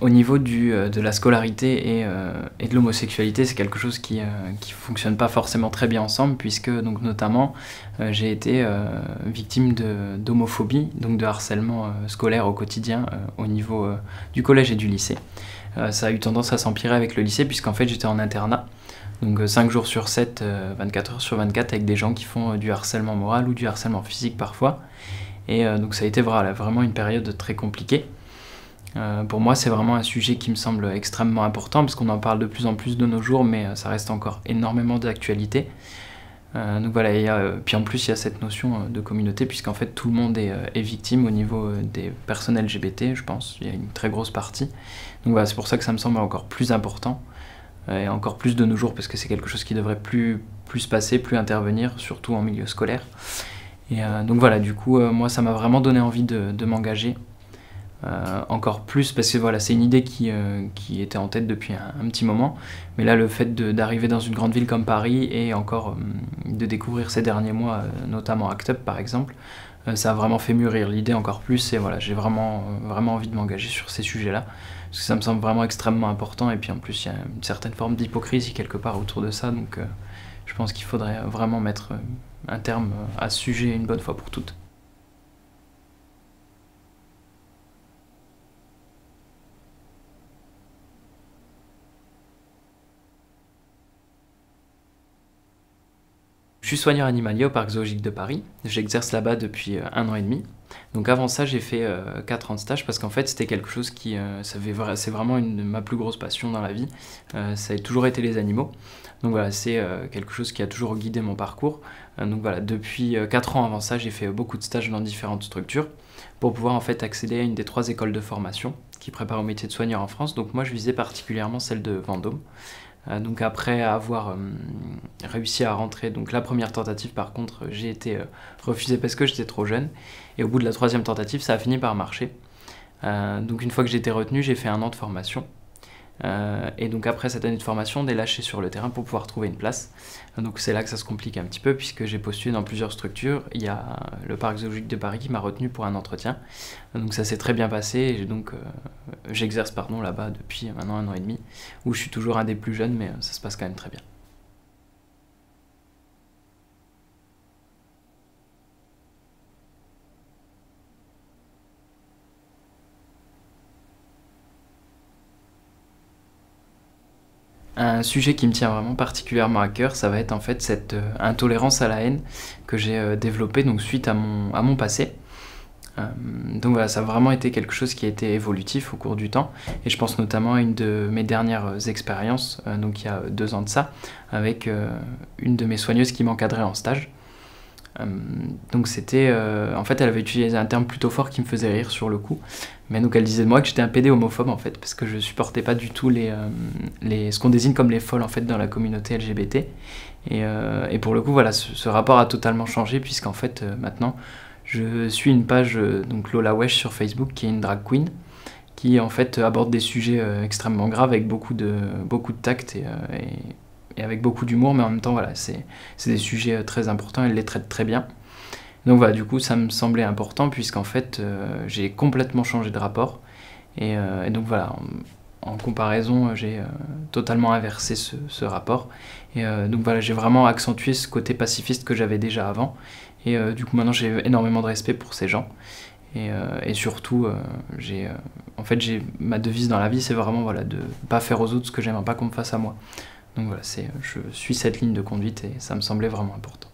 Au niveau de la scolarité et de l'homosexualité, c'est quelque chose qui fonctionne pas forcément très bien ensemble, puisque donc notamment j'ai été victime d'homophobie, donc de harcèlement scolaire au quotidien au niveau du collège et du lycée. Ça a eu tendance à s'empirer avec le lycée, puisqu'en fait j'étais en internat, donc 5 jours sur 7, 24 heures sur 24, avec des gens qui font du harcèlement moral ou du harcèlement physique parfois. Et donc ça a été vraiment une période très compliquée. Pour moi, c'est vraiment un sujet qui me semble extrêmement important, parce qu'on en parle de plus en plus de nos jours, mais ça reste encore énormément d'actualité. Donc voilà, puis en plus il y a cette notion de communauté, puisqu'en fait tout le monde est victime au niveau des personnes LGBT, je pense, il y a une très grosse partie. Donc voilà, c'est pour ça que ça me semble encore plus important, et encore plus de nos jours, parce que c'est quelque chose qui devrait plus se passer, plus intervenir, surtout en milieu scolaire. Et donc voilà, du coup, moi ça m'a vraiment donné envie de m'engager encore plus, parce que voilà, c'est une idée qui était en tête depuis un petit moment, mais là le fait d'arriver dans une grande ville comme Paris et encore de découvrir ces derniers mois, notamment ACT UP par exemple, ça a vraiment fait mûrir l'idée encore plus, et voilà, j'ai vraiment envie de m'engager sur ces sujets-là, parce que ça me semble vraiment extrêmement important, et puis en plus il y a une certaine forme d'hypocrisie quelque part autour de ça, donc je pense qu'il faudrait vraiment mettre un terme à ce sujet une bonne fois pour toutes. Je suis soigneur animalier au parc zoologique de Paris, j'exerce là-bas depuis 1 an et demi. Donc avant ça, j'ai fait 4 ans de stage, parce qu'en fait c'était quelque chose c'est vraiment ma plus grosse passion dans la vie, ça a toujours été les animaux. Donc voilà, c'est quelque chose qui a toujours guidé mon parcours. Donc voilà, depuis 4 ans avant ça, j'ai fait beaucoup de stages dans différentes structures pour pouvoir en fait accéder à une des 3 écoles de formation qui préparent au métier de soigneur en France. Donc moi je visais particulièrement celle de Vendôme. Donc après avoir réussi à rentrer, donc la première tentative par contre j'ai été refusé parce que j'étais trop jeune, et au bout de la 3e tentative ça a fini par marcher. Donc une fois que j'ai été retenu, j'ai fait 1 an de formation, et donc après cette année de formation on est lâché sur le terrain pour pouvoir trouver une place. Donc c'est là que ça se complique un petit peu, puisque j'ai postulé dans plusieurs structures. Il y a le parc zoologique de Paris qui m'a retenu pour un entretien, donc ça s'est très bien passé, et donc j'exerce là-bas depuis maintenant 1 an et demi, où je suis toujours un des plus jeunes, mais ça se passe quand même très bien. Un sujet qui me tient vraiment particulièrement à cœur, ça va être en fait cette intolérance à la haine que j'ai développée donc suite à mon passé. Donc voilà, ça a vraiment été quelque chose qui a été évolutif au cours du temps, et je pense notamment à une de mes dernières expériences, donc il y a 2 ans de ça, avec une de mes soigneuses qui m'encadrait en stage. Donc c'était, en fait elle avait utilisé un terme plutôt fort qui me faisait rire sur le coup, mais donc elle disait de moi que j'étais un PD homophobe en fait, parce que je supportais pas du tout ce qu'on désigne comme les folles en fait dans la communauté LGBT, et pour le coup voilà, ce rapport a totalement changé, puisqu'en fait maintenant je suis une page, donc Lola Wesh sur Facebook, qui est une drag queen, qui en fait aborde des sujets extrêmement graves avec beaucoup de tact et avec beaucoup d'humour, mais en même temps voilà, c'est des sujets très importants, elle les traite très bien. Donc voilà, du coup ça me semblait important, puisqu'en fait j'ai complètement changé de rapport, et donc voilà, en comparaison j'ai totalement inversé ce rapport, et donc voilà, j'ai vraiment accentué ce côté pacifiste que j'avais déjà avant, et du coup maintenant j'ai énormément de respect pour ces gens, et surtout en fait ma devise dans la vie, c'est vraiment voilà, de pas faire aux autres ce que j'aimerais pas qu'on me fasse à moi. Donc voilà, je suis cette ligne de conduite, et ça me semblait vraiment important.